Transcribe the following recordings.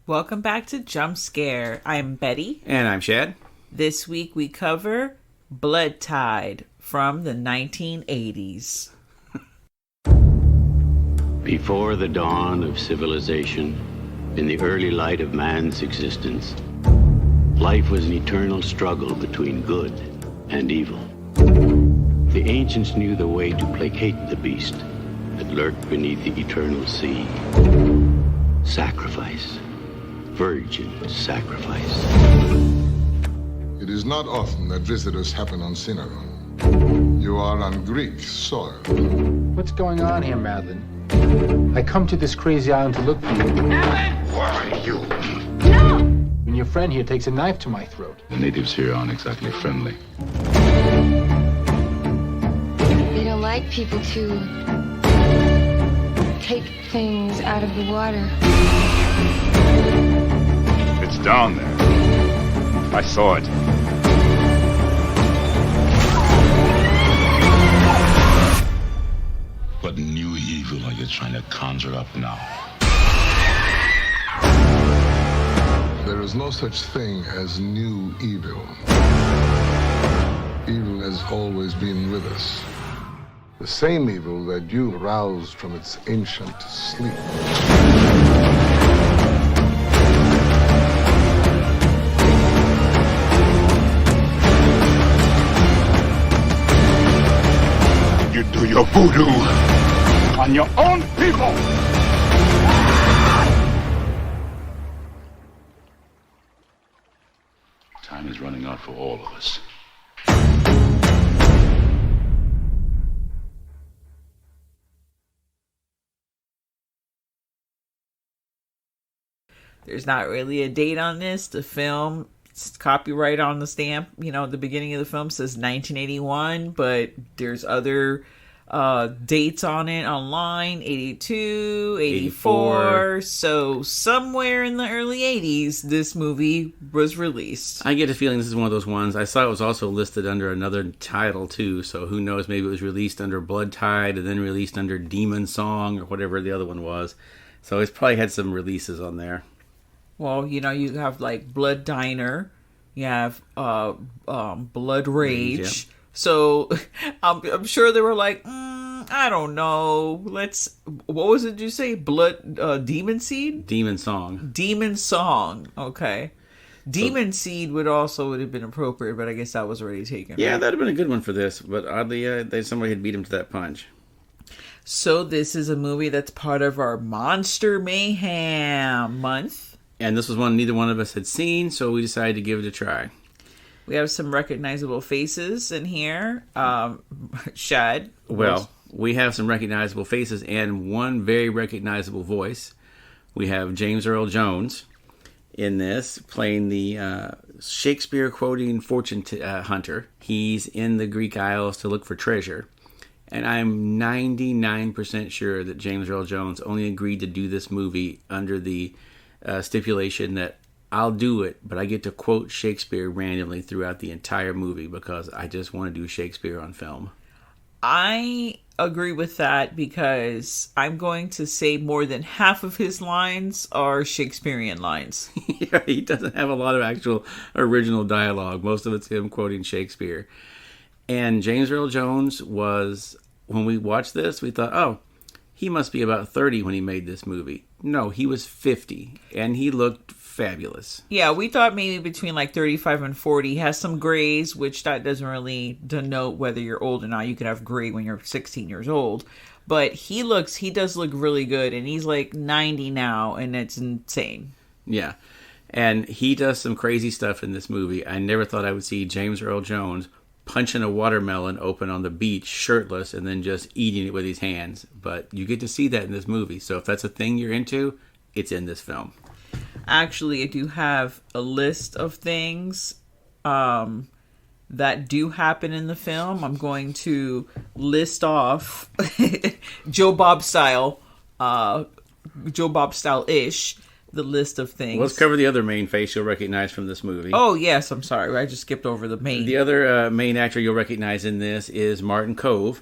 Welcome back to Jump Scare. I'm Betty. And I'm Shad. This week we cover Blood Tide from the 1980s. Before the dawn of civilization, in the early light of man's existence, life was an eternal struggle between good and evil. The ancients knew the way to placate the beast that lurked beneath the eternal sea. Sacrifice. Virgin sacrifice. It is not often that visitors happen on Sinner. You are on Greek soil. What's going on here, Madeline? I come to this crazy island to look for you. Alan! Where are you? No! And your friend here takes a knife to my throat. The natives here aren't exactly friendly. They don't like people to take things out of the water. It's down there. I saw it. What new evil are you trying to conjure up now? There is no such thing as new evil. Evil has always been with us. The same evil that you roused from its ancient sleep. You do your voodoo on your own people! Time is running out for all of us. There's not really a date on this. The film, it's copyright on the stamp, the beginning of the film says 1981, but there's other dates on it online, 82, 84. So somewhere in the early 80s, this movie was released. I get a feeling this is one of those ones. I saw it was also listed under another title, too. So who knows, maybe it was released under Blood Tide and then released under Demon Song or whatever the other one was. So it's probably had some releases on there. Well, you have like Blood Diner, you have Blood Rage. Yep. So I'm sure they were like, I don't know. What was it you say? Demon Seed? Demon Song. Demon Song. Okay. Demon Seed would have been appropriate, but I guess that was already taken. Yeah, right? that'd have been a good one for this, but oddly, somebody had beat him to that punch. So this is a movie that's part of our Monster Mayhem month. And this was one neither one of us had seen, so we decided to give it a try. We have some recognizable faces in here. Shad. Well, we have some recognizable faces and one very recognizable voice. We have James Earl Jones in this, playing the Shakespeare-quoting fortune hunter. He's in the Greek Isles to look for treasure. And I'm 99% sure that James Earl Jones only agreed to do this movie under the stipulation that I'll do it, but I get to quote Shakespeare randomly throughout the entire movie because I just want to do Shakespeare on film. I agree with that because I'm going to say more than half of his lines are Shakespearean lines. Yeah, he doesn't have a lot of actual original dialogue. Most of it's him quoting Shakespeare. And James Earl Jones was, when we watched this, we thought, oh, he must be about 30 when he made this movie. No, he was 50, and he looked fabulous. Yeah, we thought maybe between like 35 and 40. He has some grays, which that doesn't really denote whether you're old or not. You could have gray when you're 16 years old. But he does look really good, and he's like 90 now, and it's insane. Yeah, and he does some crazy stuff in this movie. I never thought I would see James Earl Jones punching a watermelon open on the beach shirtless and then just eating it with his hands. But you get to see that in this movie. So if that's a thing you're into, it's in this film. Actually, I do have a list of things that do happen in the film. I'm going to list off Joe Bob style-ish, the list of things. Well, let's cover the other main face you'll recognize from this movie. Oh, yes, I'm sorry. I just skipped over the main. The other main actor you'll recognize in this is Martin Kove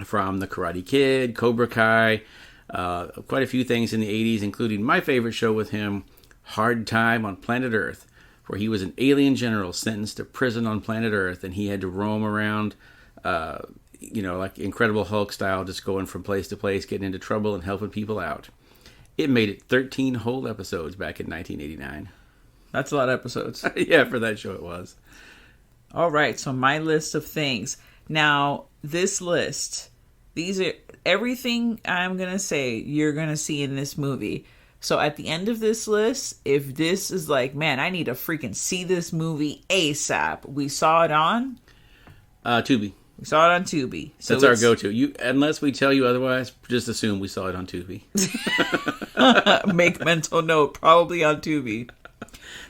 from The Karate Kid, Cobra Kai. Quite a few things in the 80s, including my favorite show with him, Hard Time on Planet Earth, where he was an alien general sentenced to prison on planet Earth, and he had to roam around, like Incredible Hulk style, just going from place to place, getting into trouble and helping people out. It made it 13 whole episodes back in 1989. That's a lot of episodes. Yeah, for that show it was. All right, so my list of things. Now, this list, these are everything I'm going to say you're going to see in this movie. So at the end of this list, if this is like, man, I need to freaking see this movie ASAP. We saw it on? Tubi. We saw it on Tubi. So that's our go-to. Unless we tell you otherwise, just assume we saw it on Tubi. Make mental note, probably on Tubi.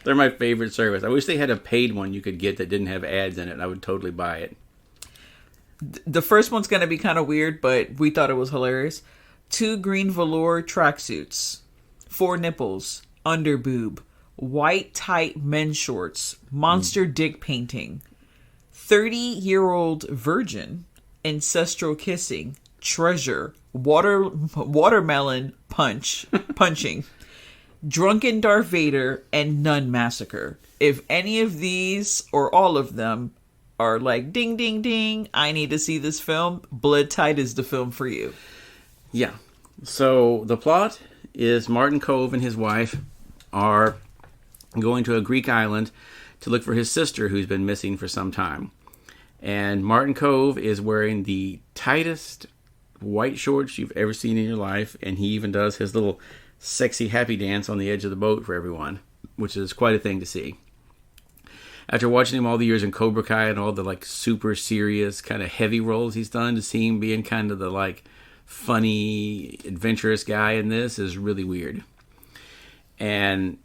They're my favorite service. I wish they had a paid one you could get that didn't have ads in it. I would totally buy it. The first one's going to be kind of weird, but we thought it was hilarious. 2 green velour tracksuits. 4 nipples. Underboob. White tight men's shorts. Monster dick painting. 30-year-old virgin. Ancestral kissing. Treasure. Watermelon punching. Drunken Darth Vader, and Nun Massacre. If any of these or all of them are like, ding, ding, ding, I need to see this film, Blood Tide is the film for you. Yeah. So the plot is Martin Kove and his wife are going to a Greek island to look for his sister who's been missing for some time. And Martin Kove is wearing the tightest white shorts you've ever seen in your life, and he even does his little sexy happy dance on the edge of the boat for everyone, which is quite a thing to see. After watching him all the years in Cobra Kai and all the like super serious kind of heavy roles he's done, to see him being kind of the like funny adventurous guy in this is really weird. And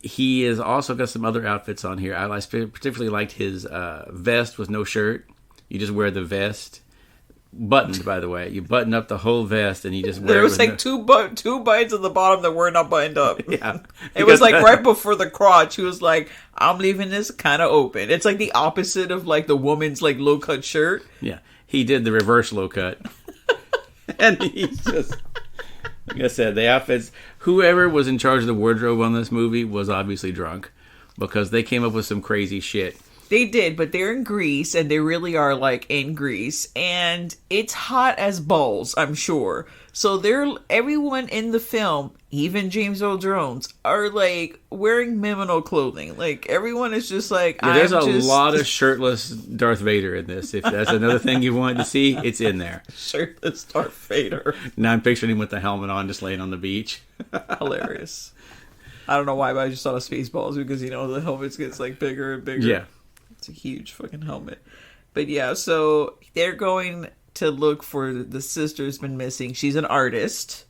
he has also got some other outfits on here. I particularly liked his vest with no shirt. You just wear the vest. Buttoned, by the way. You button up the whole vest and you just wear it. There was like two buttons at the bottom that were not buttoned up. Yeah. It was like right before the crotch. He was like, I'm leaving this kind of open. It's like the opposite of like the woman's like low cut shirt. Yeah. He did the reverse low cut. And he's just, like I said, the outfits, whoever was in charge of the wardrobe on this movie was obviously drunk, because they came up with some crazy shit. They did, but they're in Greece, and they really are, like, in Greece. And it's hot as balls, I'm sure. So everyone in the film, even James Earl Jones, are, like, wearing minimal clothing. Like, everyone is just like, yeah, there's a lot of shirtless Darth Vader in this. If that's another thing you wanted to see, it's in there. Shirtless Darth Vader. Now I'm picturing him with the helmet on, just laying on the beach. Hilarious. I don't know why, but I just thought of Spaceballs, because, the helmet gets, like, bigger and bigger. Yeah. It's a huge fucking helmet. But yeah, so they're going to look for the sister who's been missing. She's an artist.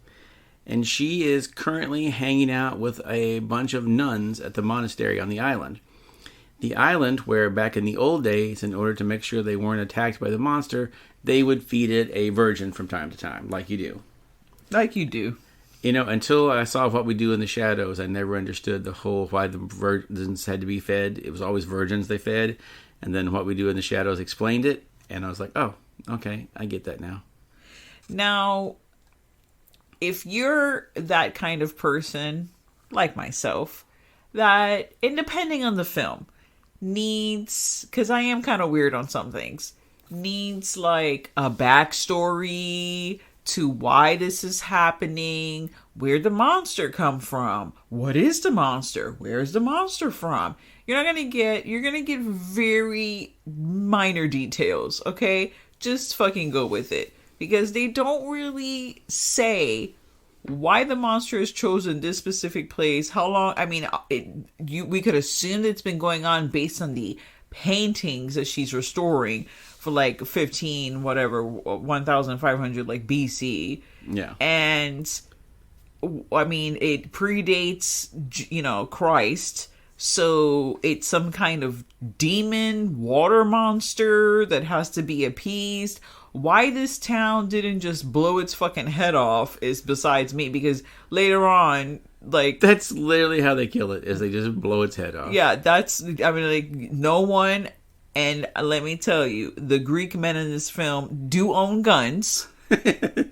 And she is currently hanging out with a bunch of nuns at the monastery on the island. The island where back in the old days, in order to make sure they weren't attacked by the monster, they would feed it a virgin from time to time, like you do. Like you do. Until I saw What We Do in the Shadows, I never understood the whole why the virgins had to be fed. It was always virgins they fed. And then What We Do in the Shadows explained it. And I was like, oh, okay, I get that now. Now, if you're that kind of person, like myself, that, and depending on the film, needs, because I am kind of weird on some things, needs like a backstory to why this is happening, where'd the monster come from, what is the monster, where's the monster from, you're gonna get very minor details, okay? Just fucking go with it, because they don't really say why the monster has chosen this specific place, how long. I mean, we could assume it's been going on based on the paintings that she's restoring for like 1500 like BC. Yeah. And I mean, it predates, Christ. So it's some kind of demon water monster that has to be appeased. Why this town didn't just blow its fucking head off is besides me, because later on, like, that's literally how they kill it, is they just blow its head off. Yeah, no one. And let me tell you, the Greek men in this film do own guns.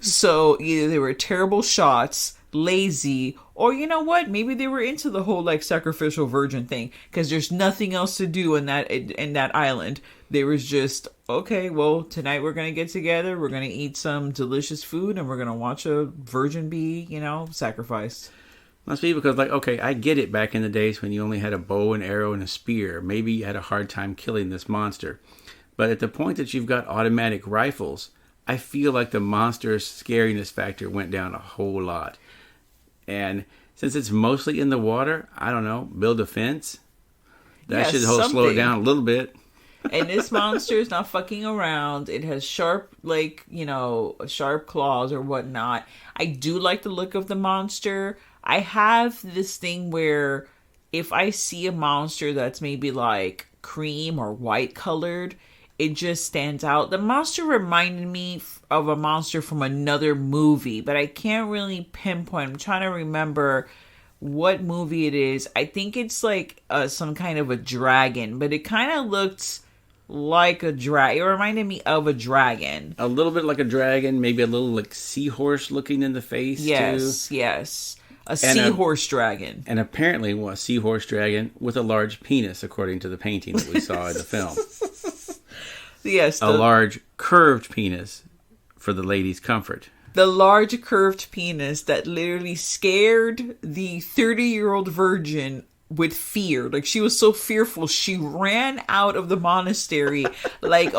So either they were terrible shots, lazy, or you know what? Maybe they were into the whole like sacrificial virgin thing because there's nothing else to do in that island. There was just, okay, well, tonight we're gonna get together, we're gonna eat some delicious food, and we're gonna watch a virgin be, sacrificed. Must be because, like, okay, I get it back in the days when you only had a bow and arrow and a spear. Maybe you had a hard time killing this monster. But at the point that you've got automatic rifles, I feel like the monster's scariness factor went down a whole lot. And since it's mostly in the water, I don't know, build a fence. That should slow it down a little bit. And this monster is not fucking around. It has sharp, sharp claws or whatnot. I do like the look of the monster. I have this thing where if I see a monster that's maybe like cream or white colored, it just stands out. The monster reminded me of a monster from another movie, but I can't really pinpoint. I'm trying to remember what movie it is. I think it's like some kind of a dragon, but it kind of looked like a dragon. It reminded me of a dragon. A little bit like a dragon, maybe a little like seahorse looking in the face. Yes, too. Yes. A seahorse dragon. And apparently a seahorse dragon with a large penis, according to the painting that we saw in the film. Yes. A large curved penis for the lady's comfort. The large curved penis that literally scared the 30-year-old virgin with fear. Like, she was so fearful, she ran out of the monastery like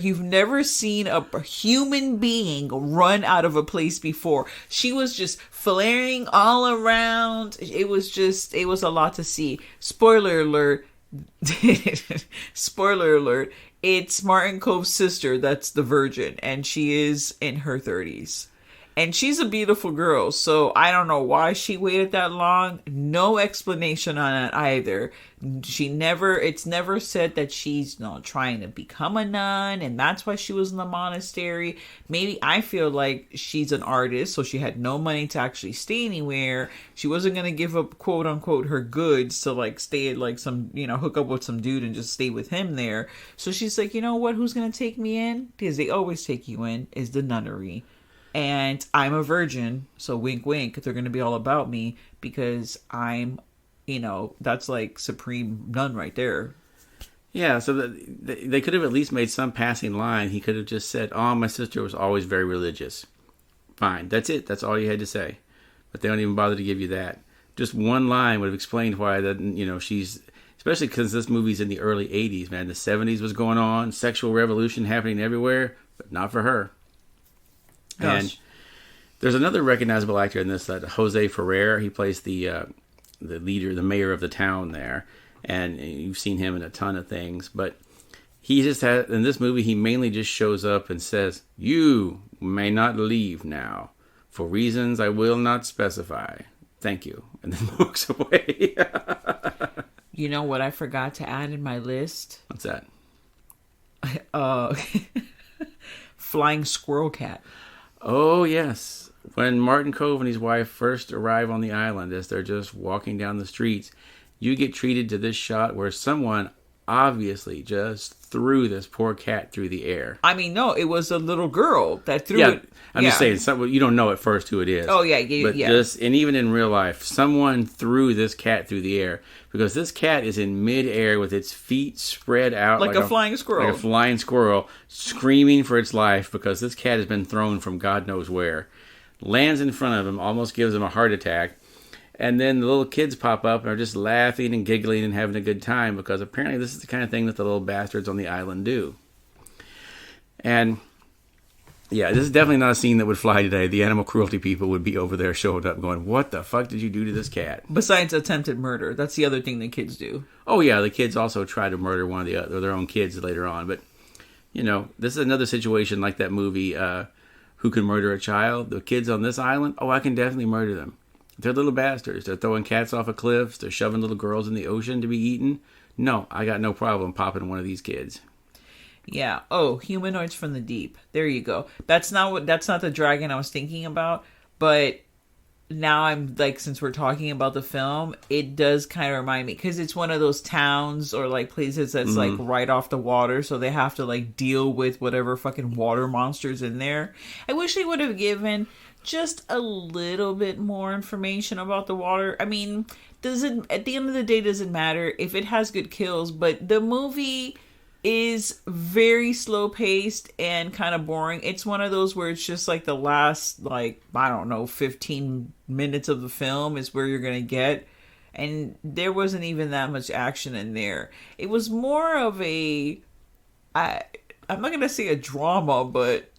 you've never seen a human being run out of a place before. She was just flaring all around. It was a lot to see. Spoiler alert. Spoiler alert. It's Martin Cove's sister that's the virgin, and she is in her 30s. And she's a beautiful girl, so I don't know why she waited that long. No explanation on it either. It's never said that she's trying to become a nun, and that's why she was in the monastery. Maybe I feel like she's an artist, so she had no money to actually stay anywhere. She wasn't going to give up, quote unquote, her goods to like stay at like some, hook up with some dude and just stay with him there. So she's like, you know what, who's going to take me in? Because they always take you in, is the nunnery. And I'm a virgin, so wink, wink, they're going to be all about me because I'm, that's like supreme nun right there. Yeah, so they could have at least made some passing line. He could have just said, oh, my sister was always very religious. Fine, that's it. That's all you had to say. But they don't even bother to give you that. Just one line would have explained why that, she's, especially because this movie's in the early 80s, man. The 70s was going on, sexual revolution happening everywhere, but not for her. Gosh. And there's another recognizable actor in this, that Jose Ferrer. He plays the leader, the mayor of the town there, and you've seen him in a ton of things. But he just has, in this movie, he mainly just shows up and says, "You may not leave now, for reasons I will not specify. Thank you," and then walks away. You know what I forgot to add in my list? What's that? Flying squirrel cat. Oh, yes. When Martin Cove and his wife first arrive on the island, as they're just walking down the streets, you get treated to this shot where someone obviously just threw this poor cat through the air. I mean, no, it was a little girl that threw it. I'm just saying, you don't know at first who it is. Oh, yeah. And even in real life, someone threw this cat through the air because this cat is in midair with its feet spread out like a flying squirrel. Like a flying squirrel, screaming for its life because this cat has been thrown from God knows where. Lands in front of him, almost gives him a heart attack. And then the little kids pop up and are just laughing and giggling and having a good time because apparently this is the kind of thing that the little bastards on the island do. And yeah, this is definitely not a scene that would fly today. The animal cruelty people would be over there showing up going, what the fuck did you do to this cat? Besides attempted murder. That's the other thing the kids do. Oh, yeah. The kids also try to murder one of their own kids later on. But, this is another situation like that movie, Who Can Murder a Child? The kids on this island, I can definitely murder them. They're little bastards. They're throwing cats off of cliffs. They're shoving little girls in the ocean to be eaten. No, I got no problem popping one of these kids. Yeah. Oh, humanoids from the deep. There you go. That's not the dragon I was thinking about, but now I'm like, since we're talking about the film, it does kind of remind me, because it's one of those towns or like places that's like right off the water, so they have to like deal with whatever fucking water monsters in there. I wish they would have given just a little bit more information about the water. I mean, doesn't, at the end of the day, doesn't matter if it has good kills, but the movie is very slow paced and kind of boring. It's one of those where it's just like the last, like, I don't know, 15 minutes of the film is where you're gonna get, and there wasn't even that much action in there. It was more of a, I'm not gonna say a drama, but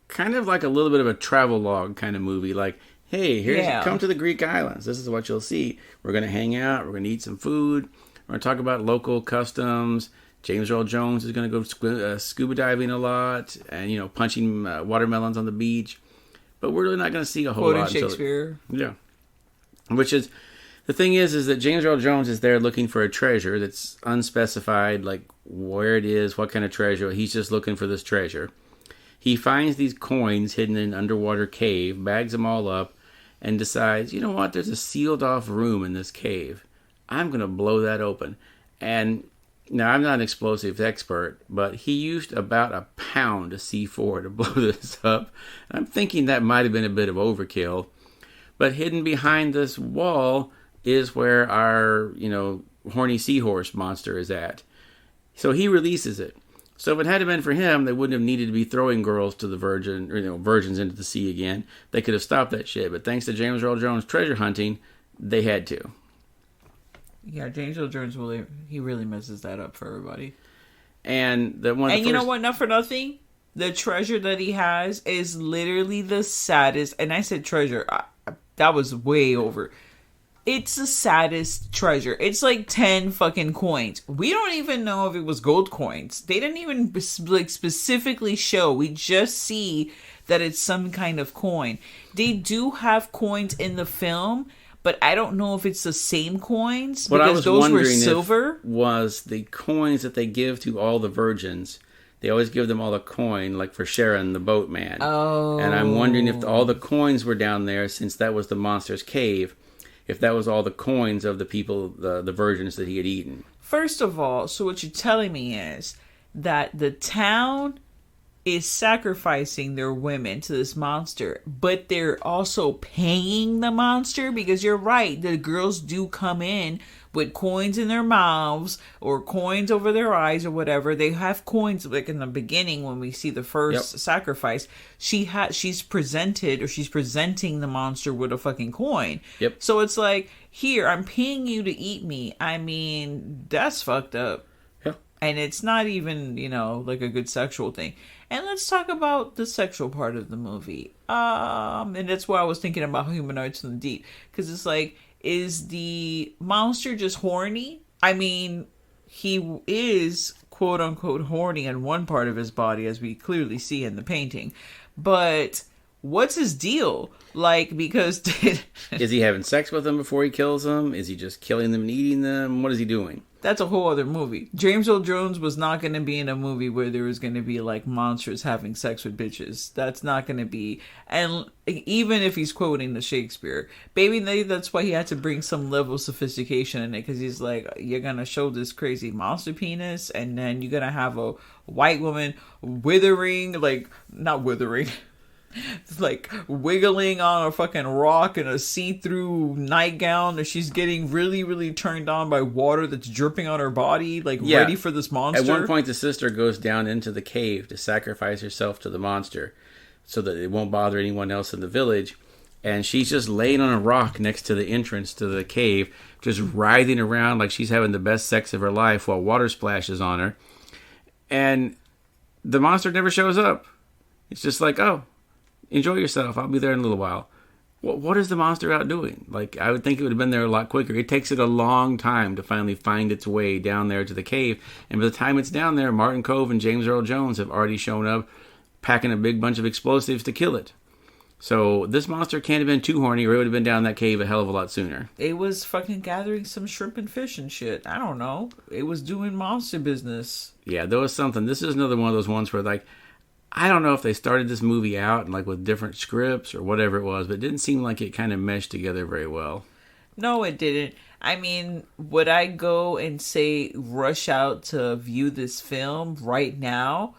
kind of like a little bit of a travel log kind of movie. Like, hey, come to the Greek islands. This is what you'll see. We're gonna hang out. We're gonna eat some food. We're gonna talk about local customs. James Earl Jones is going to go scuba diving a lot and, you know, punching watermelons on the beach. But we're really not going to see a whole lot. Shakespeare. Yeah. Which is, the thing is that James Earl Jones is there looking for a treasure that's unspecified, like where it is, what kind of treasure. He's just looking for this treasure. He finds these coins hidden in an underwater cave, bags them all up, and decides, you know what, there's a sealed off room in this cave. I'm going to blow that open. And now, I'm not an explosives expert, but he used about a pound of C4 to blow this up. I'm thinking that might have been a bit of overkill. But hidden behind this wall is where our, you know, horny seahorse monster is at. So he releases it. So if it hadn't been for him, they wouldn't have needed to be throwing girls to the virgins into the sea again. They could have stopped that shit. But thanks to James Earl Jones' treasure hunting, they had to. Yeah, James Earl Jones he really messes that up for everybody. And you know what? Not for nothing, the treasure that he has is literally the saddest. And I said treasure, that was way over. It's the saddest treasure. It's like 10 fucking coins. We don't even know if it was gold coins. They didn't even like specifically show. We just see that it's some kind of coin. They do have coins in the film, but I don't know if it's the same coins, because those were silver. Was the coins that they give to all the virgins. They always give them all a coin, like for Sharon, the boatman. Oh. And I'm wondering if all the coins were down there, since that was the monster's cave, if that was all the coins of the people, the virgins that he had eaten. First of all, so what you're telling me is that the town is sacrificing their women to this monster, but they're also paying the monster, because you're right, the girls do come in with coins in their mouths or coins over their eyes or whatever. They have coins, like in the beginning when we see the first sacrifice, she's presenting the monster with a fucking coin. Yep. So it's like, here, I'm paying you to eat me. I mean, that's fucked up. Yeah. And it's not even, you know, like a good sexual thing. And let's talk about the sexual part of the movie. And that's why I was thinking about Humanoids from the Deep. Because it's like, is the monster just horny? I mean, he is quote unquote horny in one part of his body, as we clearly see in the painting. But what's his deal? Like, because is he having sex with them before he kills them? Is he just killing them and eating them? What is he doing? That's a whole other movie. James Earl Jones was not going to be in a movie where there was going to be like monsters having sex with bitches. That's not going to be. And even if he's quoting the Shakespeare, maybe that's why he had to bring some level of sophistication in it, because he's like, you're going to show this crazy monster penis, and then you're going to have a white woman not withering. It's like wiggling on a fucking rock in a see-through nightgown, and she's getting really, really turned on by water that's dripping on her body, ready for this monster. At one point, the sister goes down into the cave to sacrifice herself to the monster so that it won't bother anyone else in the village. And she's just laying on a rock next to the entrance to the cave, just writhing around like she's having the best sex of her life while water splashes on her. And the monster never shows up. It's just like, oh, enjoy yourself. I'll be there in a little while. What is the monster out doing? Like, I would think it would have been there a lot quicker. It takes it a long time to finally find its way down there to the cave. And by the time it's down there, Martin Cove and James Earl Jones have already shown up packing a big bunch of explosives to kill it. So this monster can't have been too horny, or it would have been down that cave a hell of a lot sooner. It was fucking gathering some shrimp and fish and shit. I don't know. It was doing monster business. Yeah, there was something. This is another one of those ones where, like, I don't know if they started this movie out and like with different scripts or whatever it was, but it didn't seem like it kind of meshed together very well. No, it didn't. I mean, would I go and say rush out to view this film right now?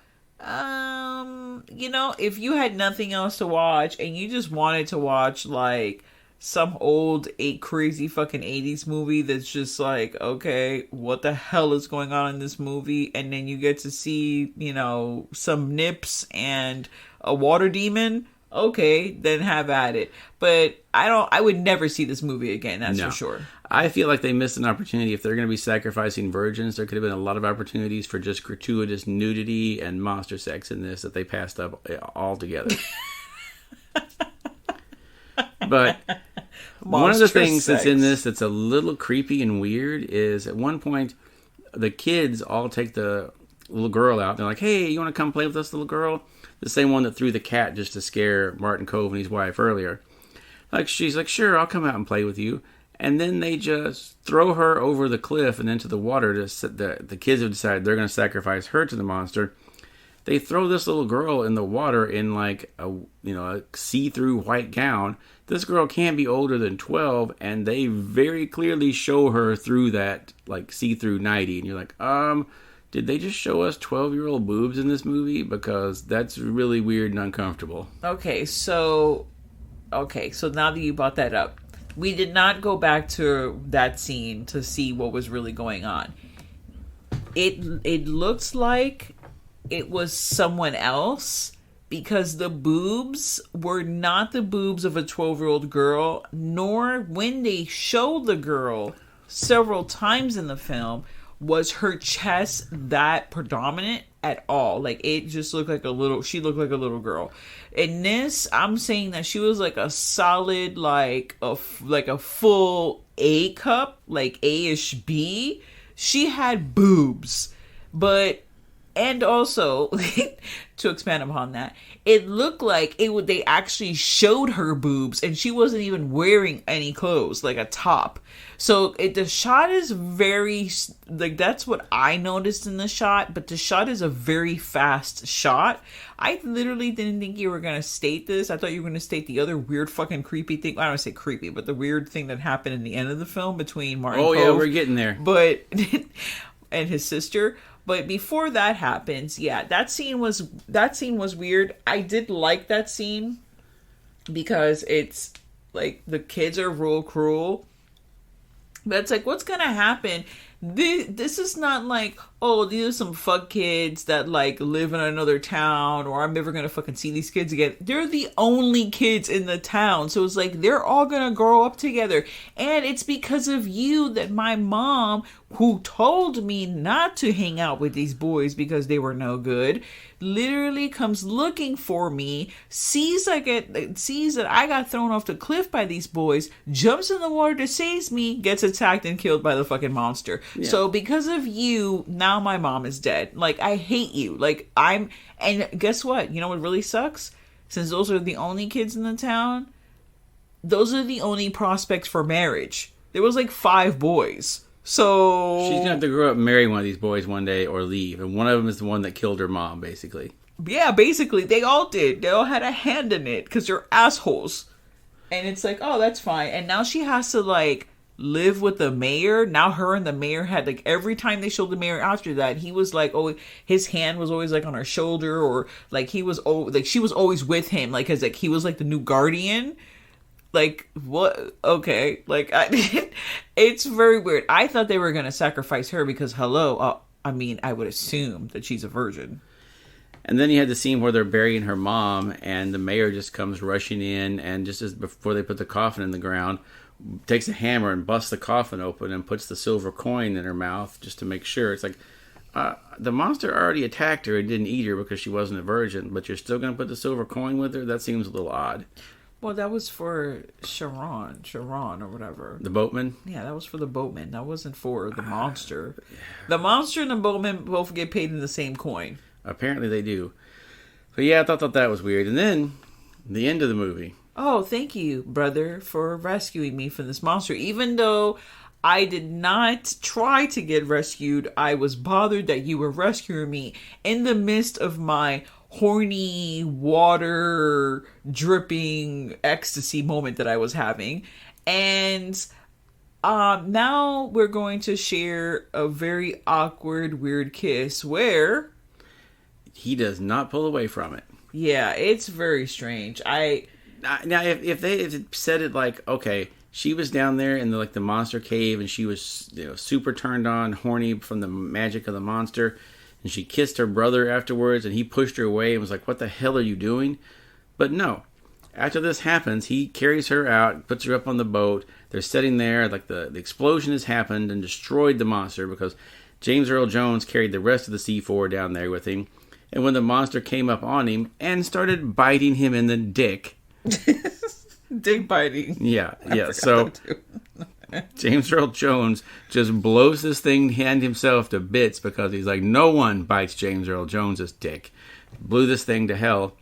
If you had nothing else to watch and you just wanted to watch like some old crazy fucking 80s movie that's just like, okay, what the hell is going on in this movie? And then you get to see, some nips and a water demon. Okay, then have at it. But I would never see this movie again, that's for sure. I feel like they missed an opportunity. If they're going to be sacrificing virgins, there could have been a lot of opportunities for just gratuitous nudity and monster sex in this that they passed up altogether. But one of the things that's in this that's a little creepy and weird is at one point the kids all take the little girl out. They're like, hey, you want to come play with us, little girl? The same one that threw the cat just to scare Martin Cove and his wife earlier. Like, she's like, sure, I'll come out and play with you. And then they just throw her over the cliff and into the water. The kids have decided they're going to sacrifice her to the monster. They throw this little girl in the water in like a see-through white gown. This girl can't be older than 12, and they very clearly show her through that like see-through nightie. And you're like, did they just show us 12-year-old boobs in this movie? Because that's really weird and uncomfortable. Okay, so now that you brought that up, we did not go back to that scene to see what was really going on. It looks like it was someone else because the boobs were not the boobs of a 12-year-old girl, nor when they showed the girl several times in the film was her chest that predominant at all. Like, it just looked like she looked like a little girl. In this, I'm saying that she was like a solid, like a full A cup, like A-ish B. She had boobs. And also, to expand upon that, it looked like they actually showed her boobs and she wasn't even wearing any clothes, like a top. So the shot is very, like, that's what I noticed in the shot, but the shot is a very fast shot. I literally didn't think you were going to state this. I thought you were going to state the other weird fucking creepy thing. I don't want to say creepy, but the weird thing that happened in the end of the film between Martin Cove. Yeah, we're getting there. And his sister. But before that happens, yeah, that scene was weird. I did like that scene because it's like the kids are real cruel. But it's like, what's gonna happen? This is not like, oh, these are some fuck kids that like live in another town, or I'm never gonna fucking see these kids again. They're the only kids in the town, so it's like they're all gonna grow up together. And it's because of you that my mom, who told me not to hang out with these boys because they were no good, literally comes looking for me, sees that I got thrown off the cliff by these boys, jumps in the water to save me, gets attacked and killed by the fucking monster. Yeah. So because of you, now my mom is dead. Like, I hate you. Like, and guess what? You know what really sucks? Since those are the only kids in the town, those are the only prospects for marriage. There was like 5 boys. So she's gonna have to grow up and marry one of these boys one day or leave, and one of them is the one that killed her mom, basically. Yeah, basically, they all did. They all had a hand in it because they're assholes. And it's like, oh, that's fine. And now she has to like live with the mayor. Now her and the mayor had like every time they showed the mayor after that, he was like, oh, his hand was always like on her shoulder, or like she was always with him, like as like he was like the new guardian. Like, what? Okay. Like, it's very weird. I thought they were going to sacrifice her because, hello, I would assume that she's a virgin. And then you had the scene where they're burying her mom, and the mayor just comes rushing in, and just as before they put the coffin in the ground, takes a hammer and busts the coffin open and puts the silver coin in her mouth just to make sure. It's like, the monster already attacked her and didn't eat her because she wasn't a virgin, but you're still going to put the silver coin with her? That seems a little odd. Well, that was for Sharon or whatever. The boatman? Yeah, that was for the boatman. That wasn't for the monster. The monster and the boatman both get paid in the same coin. Apparently they do. But yeah, I thought that was weird. And then, the end of the movie. Oh, thank you, brother, for rescuing me from this monster. Even though I did not try to get rescued, I was bothered that you were rescuing me in the midst of my horny water dripping ecstasy moment that I was having. And now we're going to share a very awkward, weird kiss where he does not pull away from it. Yeah, it's very strange. Now, if they had said it like, okay, she was down there in the monster cave and she was super turned on, horny from the magic of the monster, and she kissed her brother afterwards and he pushed her away and was like, what the hell are you doing? But no. After this happens, he carries her out, puts her up on the boat. They're sitting there, like the explosion has happened and destroyed the monster because James Earl Jones carried the rest of the C4 down there with him. And when the monster came up on him and started biting him in the dick. Dick biting. Yeah. So James Earl Jones just blows this thing hand himself to bits because he's like, no one bites James Earl Jones's dick. Blew this thing to hell.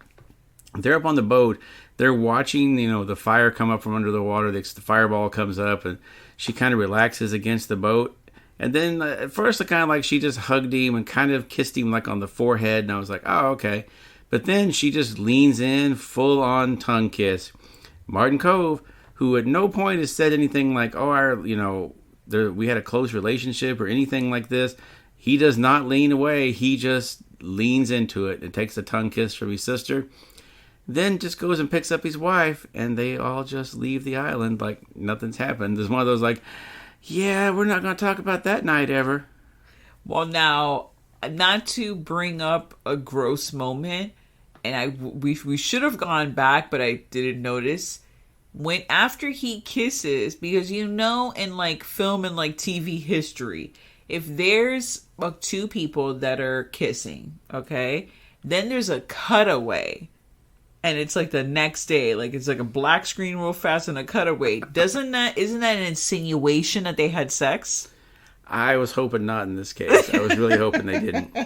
They're up on the boat. They're watching, the fire come up from under the water. The fireball comes up, and she kind of relaxes against the boat. And then at first, she just hugged him and kind of kissed him on the forehead. And I was like, oh, okay. But then she just leans in, full on tongue kiss. Martin Cove, who at no point has said anything like, oh, we had a close relationship or anything like this. He does not lean away. He just leans into it and takes a tongue kiss from his sister. Then just goes and picks up his wife, and they all just leave the island like nothing's happened. There's one of those yeah, we're not going to talk about that night ever. Well, now, not to bring up a gross moment, and we should have gone back, but I didn't notice. When after he kisses, because in film and TV history, if there's two people that are kissing, okay, then there's a cutaway. And it's the next day, it's a black screen real fast and a cutaway. Isn't that an insinuation that they had sex? I was hoping not in this case. I was really hoping they didn't.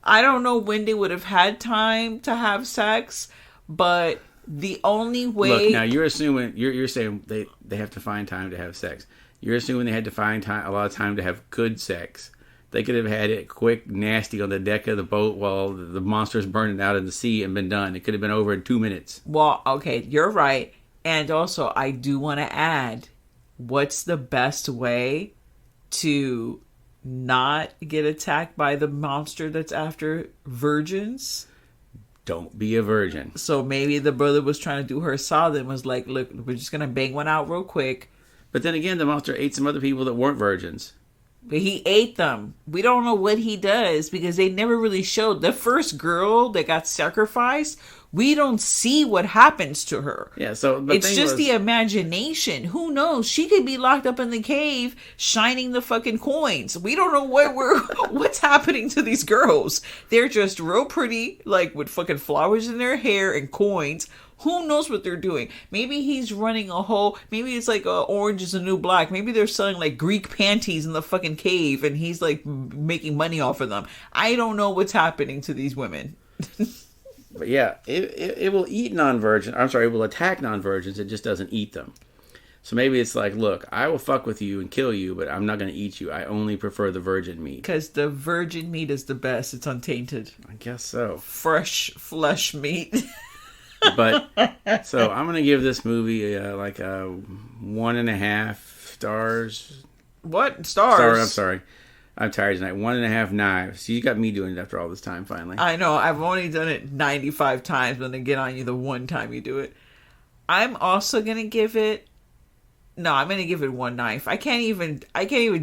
I don't know when they would have had time to have sex, but the only way. Look, now you're assuming you're saying they have to find time to have sex. You're assuming they had to find a lot of time to have good sex. They could have had it quick, nasty on the deck of the boat while the monster's burning out in the sea and been done. It could have been over in 2 minutes. Well, okay, you're right. And also, I do want to add, what's the best way to not get attacked by the monster that's after virgins? Don't be a virgin. So maybe the brother was trying to do her solid and was like, look, we're just going to bang one out real quick. But then again, the monster ate some other people that weren't virgins. But he ate them. We don't know what he does because they never really showed. The first girl that got sacrificed, we don't see what happens to her. Yeah, so it's just the imagination. Who knows? She could be locked up in the cave shining the fucking coins. We don't know what's happening to these girls. They're just real pretty, with fucking flowers in their hair and coins. Who knows what they're doing? Maybe he's running a whole... Maybe it's orange is the new black. Maybe they're selling Greek panties in the fucking cave and he's making money off of them. I don't know what's happening to these women. But yeah, it will eat non-virgin. I'm sorry, it will attack non-virgins. It just doesn't eat them. So maybe it's look, I will fuck with you and kill you, but I'm not going to eat you. I only prefer the virgin meat. Because the virgin meat is the best. It's untainted. I guess so. Fresh flesh meat. But so I'm gonna give this movie a 1.5 stars. What stars? I'm sorry. I'm tired tonight. 1.5 knives. So you got me doing it after all this time. Finally, I know. I've only done it 95 times, but then get on you the one time you do it. I'm also gonna give it. No, I'm gonna give it 1 knife. I can't even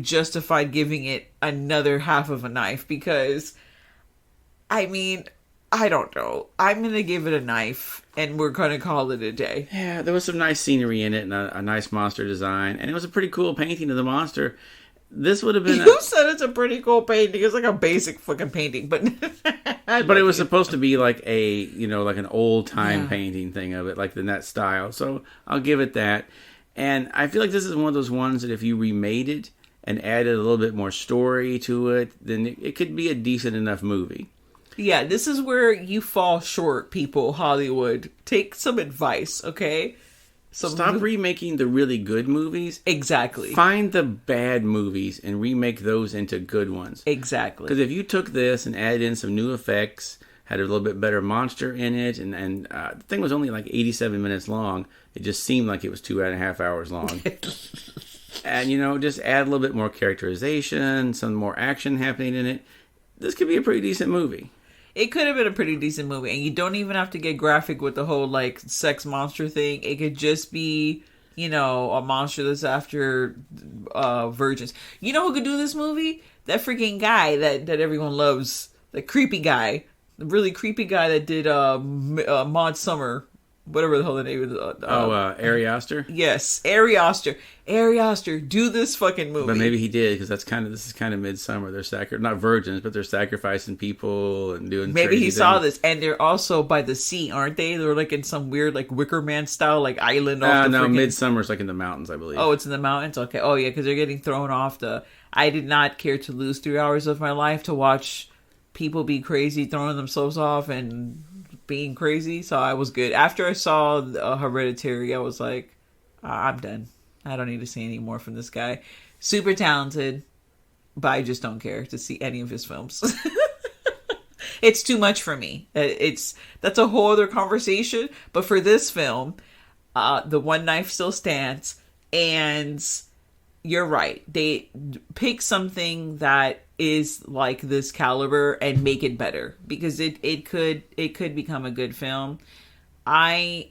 justify giving it another half of a knife because, I mean. I don't know. I'm going to give it a knife, and we're going to call it a day. Yeah, there was some nice scenery in it, and a nice monster design, and it was a pretty cool painting of the monster. This would have been... You said it's a pretty cool painting. It's a basic fucking painting, but... But it was supposed to be an old-time painting thing of it, in that style. So I'll give it that. And I feel like this is one of those ones that if you remade it and added a little bit more story to it, then it could be a decent enough movie. Yeah, this is where you fall short, people. Hollywood, take some advice, okay? Stop remaking the really good movies. Exactly. Find the bad movies and remake those into good ones. Exactly. Because if you took this and added in some new effects, had a little bit better monster in it, and the thing was only like 87 minutes long. It just seemed like it was 2.5 hours long. And, just add a little bit more characterization, some more action happening in it. This could be a pretty decent movie. It could have been a pretty decent movie, and you don't even have to get graphic with the whole, like, sex monster thing. It could just be, a monster that's after virgins. You know who could do this movie? That freaking guy that everyone loves. The creepy guy. The really creepy guy that did Maud Summer. Whatever the hell the name is. Ari Aster? Yes, Ari Aster. Ari Aster, do this fucking movie. But maybe he did, because this is kind of midsummer. They're not virgins, but they're sacrificing people and doing. Maybe he saw this, and they're also by the sea, aren't they? They're like in some weird like Wicker Man style like island. Midsummer's like in the mountains, I believe. Oh, it's in the mountains. Okay. Oh yeah, because they're getting thrown off the. I did not care to lose 3 hours of my life to watch people be crazy, throwing themselves off and being crazy, so I was good. After I saw Hereditary, I was like, I'm done. I don't need to see any more from this guy. Super talented, but I just don't care to see any of his films. It's too much for me. That's a whole other conversation, but for this film, the one knife still stands, and you're right. They pick something that is like this caliber and make it better, because it could become a good film. I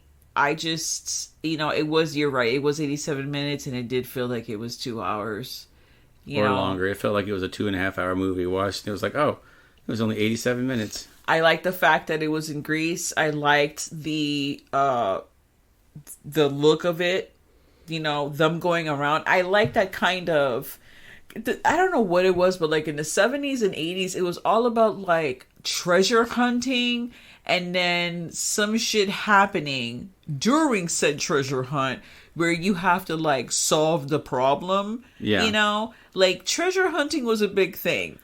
just, it was, you're right. It was 87 minutes and it did feel like it was 2 hours. Longer. It felt like it was a 2.5 hour movie. Watched. It was like, oh, it was only 87 minutes. I liked the fact that it was in Greece. I liked the look of it. Them going around. I like that kind of. I don't know what it was, but like in the 70s and 80s, it was all about like treasure hunting, and then some shit happening during said treasure hunt where you have to like solve the problem. Yeah. Like treasure hunting was a big thing.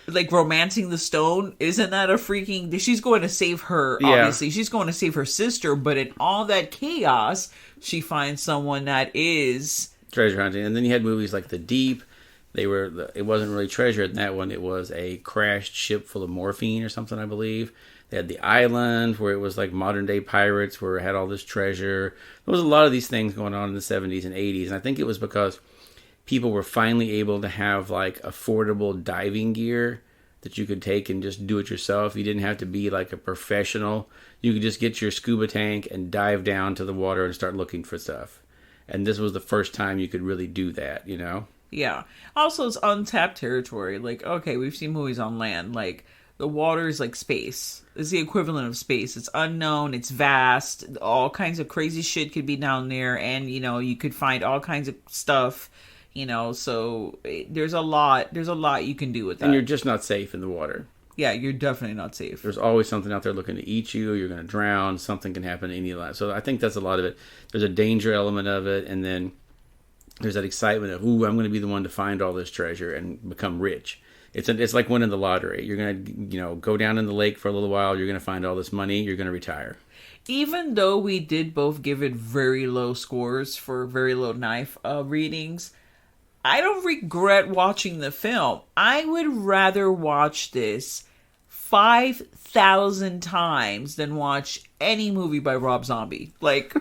Like romancing the stone, isn't that a freaking... She's going to save her, obviously. Yeah. She's going to save her sister, but in all that chaos, she finds someone that is... treasure hunting. And then you had movies like The Deep. It wasn't really treasure in that one. It was a crashed ship full of morphine or something, I believe. They had The Island, where it was like modern day pirates, where it had all this treasure. There was a lot of these things going on in the 70s and 80s. And I think it was because people were finally able to have like affordable diving gear that you could take and just do it yourself. You didn't have to be like a professional. You could just get your scuba tank and dive down to the water and start looking for stuff. And this was the first time you could really do that, Yeah. Also, it's untapped territory. Like, okay, we've seen movies on land. Like, the water is like space. It's the equivalent of space. It's unknown. It's vast. All kinds of crazy shit could be down there. And, you could find all kinds of stuff. So there's a lot you can do with that. And you're just not safe in the water. Yeah, you're definitely not safe. There's always something out there looking to eat you. You're going to drown. Something can happen to any of that. So I think that's a lot of it. There's a danger element of it. And then there's that excitement of, ooh, I'm going to be the one to find all this treasure and become rich. It's like winning the lottery. You're going to, go down in the lake for a little while. You're going to find all this money. You're going to retire. Even though we did both give it very low scores for very low knife readings, I don't regret watching the film. I would rather watch this 5,000 times than watch any movie by Rob Zombie. Like,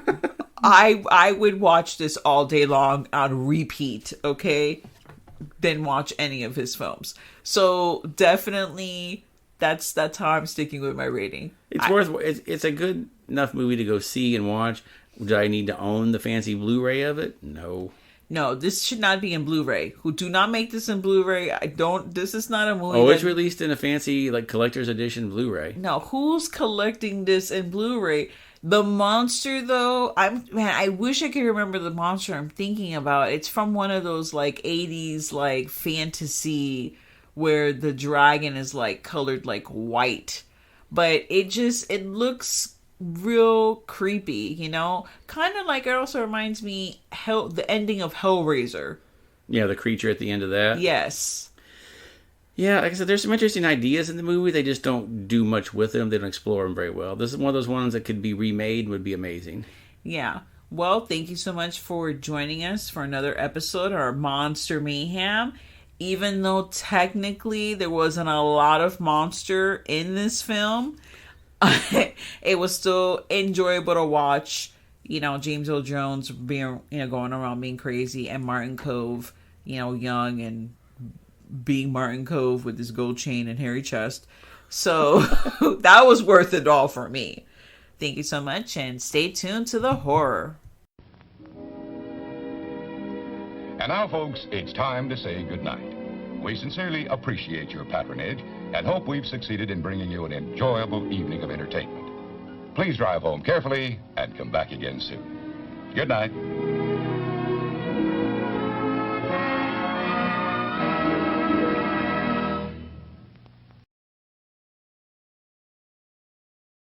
I would watch this all day long on repeat, okay? Than watch any of his films. So definitely, that's how I'm sticking with my rating. It's a good enough movie to go see and watch. Do I need to own the fancy Blu-ray of it? No. No, this should not be in Blu-ray. Who do not make this in Blu-ray. This is not a movie. Oh, it's released in a fancy like collector's edition Blu-ray. No, who's collecting this in Blu-ray? The monster, though, I wish I could remember the monster I'm thinking about. It's from one of those like 80s like fantasy where the dragon is like colored like white. But it looks real creepy, kind of like, it also reminds me the ending of Hellraiser. Yeah, the creature at the end of that. Yes. Yeah, like I said, there's some interesting ideas in the movie. They just don't do much with them. They don't explore them very well. This is one of those ones that could be remade and would be amazing. Yeah. Well, thank you so much for joining us for another episode of our Monster Mayhem. Even though technically there wasn't a lot of monster in this film, it was still enjoyable to watch. You know, James Earl Jones being, going around being crazy, and Martin Cove, young and being Martin Cove with his gold chain and hairy chest. So that was worth it all for me. Thank you so much, and stay tuned to the horror. And now, folks, it's time to say goodnight. We sincerely appreciate your patronage and hope we've succeeded in bringing you an enjoyable evening of entertainment. Please drive home carefully and come back again soon. Good night.